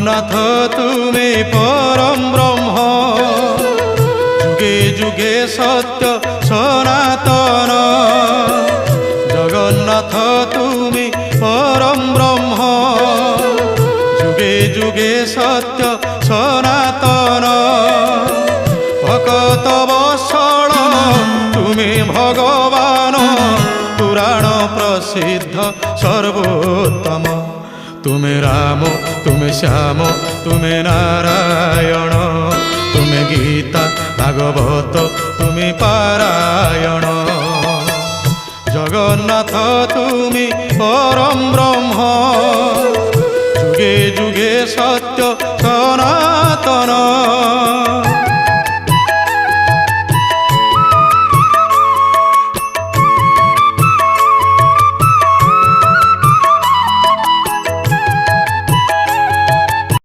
নাথ তুমি পরম ব্রহ্ম, যুগে যুগে সত্য সনাতন। জগন্নাথ তুমি পরম ব্রহ্ম, যুগে যুগে সত্য সনাতন। ভকত বৎসল তুমি ভগবান, পুরাণ প্রসিদ্ধ সর্বোত্তম। তুমি রাম, তুমি শ্যাম, তুমি নারায়ণ, তুমি গীতা ভাগবত, তুমি পারায়ণ। জগন্নাথ তুমি পরম ব্রহ্ম, যুগে যুগে সত্য সনাতন।